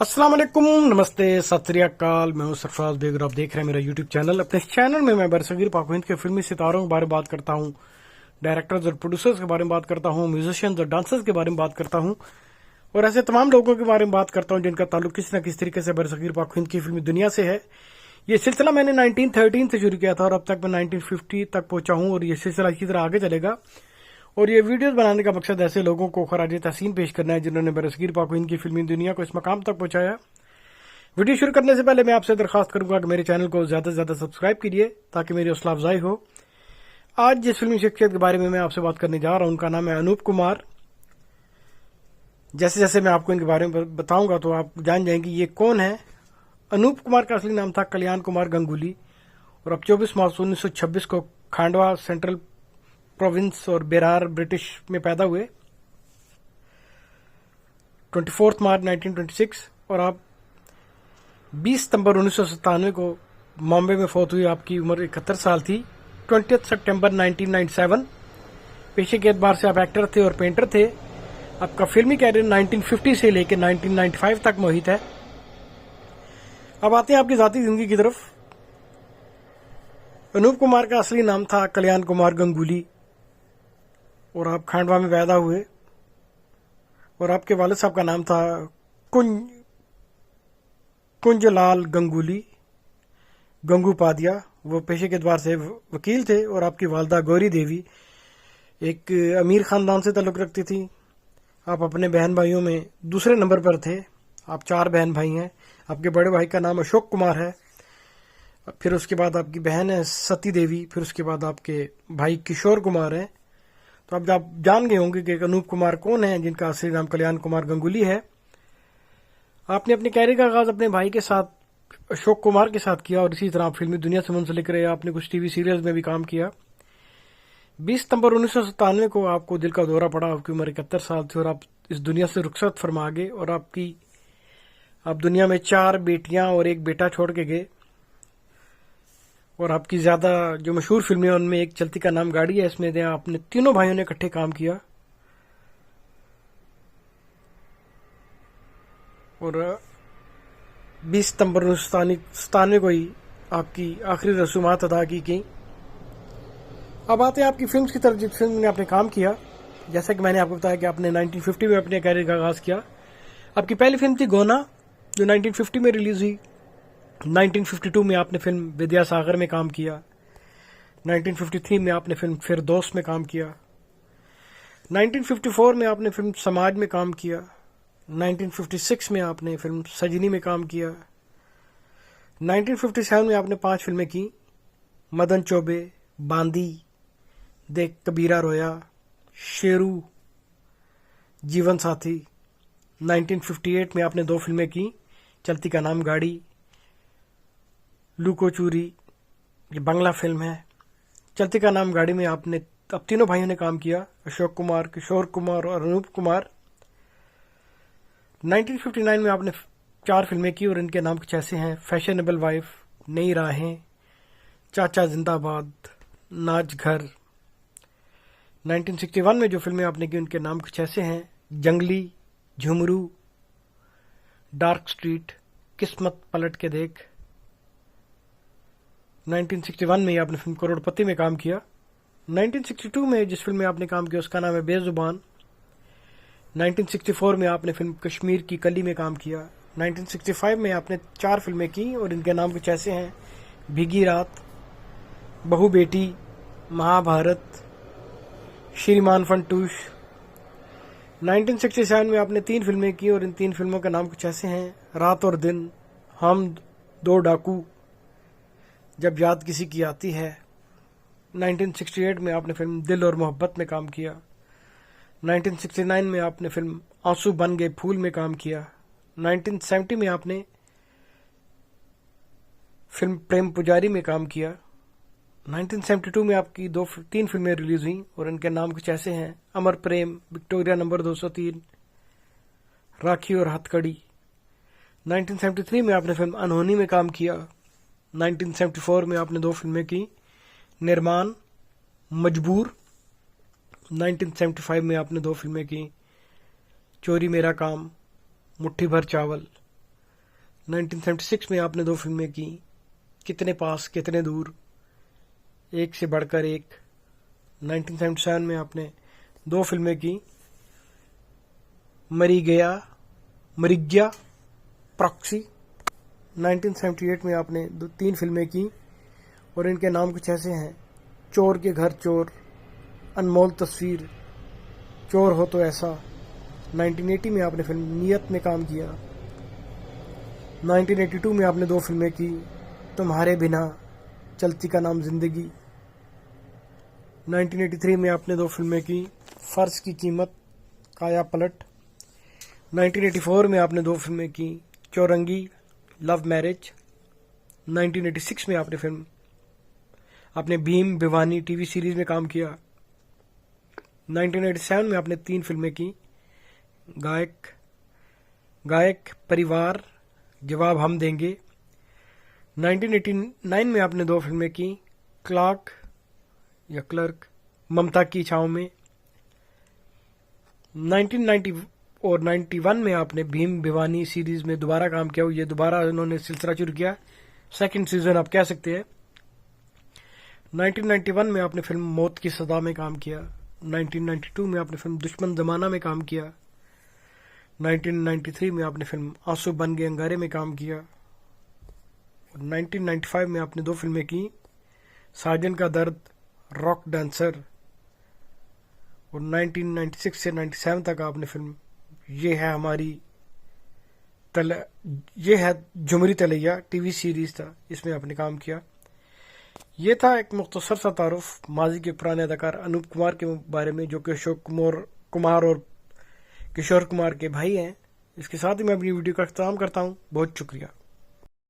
अस्सलाम वालेकुम, नमस्ते, सत श्री अकाल। मैं हूं सरफराज बेग और आप देख रहे हैं मेरा यूट्यूब चैनल। अपने इस चैनल में मैं बरसगीर पाक हिंद के फिल्मी सितारों के बारे में बात करता हूं, डायरेक्टर्स और प्रोड्यूसर्स के बारे में बात करता हूं, म्यूजिशियंस और डांसर्स के बारे में बात करता हूं और ऐसे तमाम लोगों के बारे में बात करता हूं जिनका ताल्लुक किसी न किसी तरीके से बरसगीर पाक हिंद की फिल्मी दुनिया से है। ये सिलसिला मैंने 1913 से शुरू किया था और अब तक मैं 1950 तक पहुंचा हूं और ये सिलसिला इसी तरह आगे चलेगा। और ये वीडियोस बनाने का मकसद ऐसे लोगों को खराज तहसीन पेश करना है जिन्होंने बरसगीर पाक हिंद की फिल्मी दुनिया को इस मकाम तक पहुंचाया। वीडियो शुरू करने से पहले मैं आपसे दरखास्त करूंगा कि मेरे चैनल को ज्यादा से ज्यादा सब्सक्राइब कीजिए ताकि मेरी हौसला अफजाई हो। आज जिस फिल्मी शख्सियत के बारे में मैं आपसे बात करने जा रहा हूं उनका नाम है अनूप कुमार। जैसे जैसे मैं आपको इनके बारे में बताऊंगा तो आप जान जाएंगे ये कौन है। अनूप कुमार का असली नाम था कल्याण कुमार गंगुली और अब 24 मार्च 1926 को खांडवा सेंट्रल प्रोविंस और बेरार ब्रिटिश में पैदा हुए। 24 मार्च 1926 और आप 20 सितंबर 1997 को बॉम्बे में फौत हुई। आपकी उम्र 71 साल थी। 20 सितंबर 1997 पेशे के एतबार से आप एक्टर थे और पेंटर थे। आपका फिल्मी कैरियर 1950 से लेकर 1995 तक मोहित है। अब आते हैं आपकी जाती जिंदगी की तरफ। अनूप कुमार का असली नाम था कल्याण कुमार गंगुली और आप खांडवा में पैदा हुए और आपके वालिद साहब का नाम था कुंजलाल गंगुली गंगूपादिया। वो पेशे के द्वार से वकील थे और आपकी वालदा गौरी देवी एक अमीर खानदान से ताल्लुक रखती थी। आप अपने बहन भाइयों में दूसरे नंबर पर थे। आप 4 बहन भाई हैं। आपके बड़े भाई का नाम अशोक कुमार है, फिर उसके बाद आपकी बहन है सती देवी, फिर उसके बाद आपके भाई किशोर कुमार हैं। तो अब आप जान गए होंगे कि अनूप कुमार कौन है जिनका असली नाम कल्याण कुमार गंगुली है। आपने अपने कैरियर का आगाज अपने भाई के साथ अशोक कुमार के साथ किया और इसी तरह आप फिल्मी दुनिया से मुंसलिक रहे। आपने कुछ टीवी सीरियल्स में भी काम किया। 20 सितंबर 1997 को आपको दिल का दौरा पड़ा। आपकी उम्र 71 साल थी और आप इस दुनिया से रुखसत फरमा गए और आप दुनिया में 4 बेटियां और 1 बेटा छोड़ के गए। और आपकी ज्यादा जो मशहूर फिल्में हैं उनमें एक चलती का नाम गाड़ी है। इसमें आपने तीनों भाइयों ने इकट्ठे काम किया और 20 सितंबर 1997 को ही आपकी आखिरी रसूमात अदा की गई। अब आते हैं आपकी फिल्म्स की तरफ। जिस फिल्म में आपने काम किया, जैसा कि मैंने आपको बताया कि आपने 1950 में अपने कैरियर का आगाज किया। आपकी पहली फिल्म थी गोना जो 1950 में रिलीज हुई। 1952 में आपने फिल्म विद्यासागर में काम किया। 1953 में आपने फिल्म फिरदौस में काम किया। 1954 में आपने फिल्म समाज में काम किया। 1956 में आपने फिल्म सजनी में काम किया। 1957 में आपने 5 फिल्में की, मदन चौबे, बांदी, देख कबीरा रोया, शेरू, जीवन साथी। 1958 में आपने 2 फिल्में की, चलती का नाम गाड़ी, लूको चूरी, ये बांग्ला फिल्म है। चलती का नाम गाड़ी में आपने अब तीनों भाइयों ने काम किया, अशोक कुमार, किशोर कुमार और अनूप कुमार। 1959 में आपने 4 फिल्में की और इनके नाम कुछ ऐसे हैं: फैशनेबल वाइफ, नई राहें, चाचा जिंदाबाद, नाच घर। 1961 में जो फिल्में आपने की उनके नाम कुछ ऐसे हैं: जंगली, झुमरू, डार्क स्ट्रीट, किस्मत पलट के देख। 1961 में आपने फिल्म करोड़पति में काम किया। 1962 में जिस फिल्म में आपने काम किया उसका नाम है बेजुबान। 1964 में आपने फिल्म कश्मीर की कली में काम किया। 1965 में आपने 4 फिल्में की और इनके नाम कुछ ऐसे हैं: भीगी रात, बहू बेटी, महाभारत, श्रीमान फंटूश। 1967 में आपने 3 फिल्में की और इन 3 फिल्मों के नाम कुछ ऐसे हैं: रात और दिन, हम 2 डाकू, जब याद किसी की आती है। 1968 में आपने फिल्म दिल और मोहब्बत में काम किया। 1969 में आपने फिल्म आंसू बन गए फूल में काम किया। 1970 में आपने फिल्म प्रेम पुजारी में काम किया। 1972 में आपकी 3 फिल्में रिलीज हुई और इनके नाम कुछ ऐसे हैं: अमर प्रेम, विक्टोरिया नंबर 203, राखी और हथकड़ी। 1973 में आपने फिल्म अनहोनी में काम किया। 1974 में आपने 2 फिल्में की, निर्माण, मजबूर। 1975 में आपने 2 फिल्में की, चोरी मेरा काम, मुट्ठी भर चावल। 1976 में आपने 2 फिल्में की, कितने पास कितने दूर, एक से बढ़कर एक। 1977 में आपने 2 फिल्में की, मरी गया, प्रॉक्सी। 1978 में आपने 3 फिल्में की और इनके नाम कुछ ऐसे हैं: चोर के घर चोर, अनमोल तस्वीर, चोर हो तो ऐसा। 1980 में आपने फिल्म नियत में काम किया। 1982 में आपने 2 फिल्में की, तुम्हारे बिना, चलती का नाम जिंदगी। 1983 में आपने 2 फिल्में की, फर्ज की कीमत, काया पलट। 1984 में आपने 2 फिल्में की, चौरंगी, लव मैरिज। 1986 में आपने भीम भिवानी टीवी सीरीज में काम किया। 1987 में आपने 3 फिल्में की, गायक, परिवार, जवाब हम देंगे। 1989 में आपने 2 फिल्में की, क्लर्क, ममता की छाँव में। 1990 और 91 में आपने भीम भिवानी सीरीज में दोबारा काम किया। ये दोबारा उन्होंने सिलसिला शुरू किया, सेकंड सीजन आप कह सकते हैं। 1991 में आपने फिल्म मौत की सजा में काम किया। 1992 में आपने फिल्म दुश्मन जमाना में काम किया। 1993 में आपने फिल्म आंसू बन गए अंगारे में काम किया। 1995 में आपने 2 फिल्में की, साजन का दर्द, रॉक डांसर। और 1996 से 97 तक आपने फिल्म ये है झुमरी तलैया टीवी सीरीज था, इसमें आपने काम किया। ये था एक मुख्तसर सा तारुफ माजी के पुराने अदाकार अनूप कुमार के बारे में, जो कि अशोक कुमार और किशोर कुमार के भाई हैं। इसके साथ ही मैं अपनी वीडियो का इख्तिताम करता हूँ। बहुत शुक्रिया।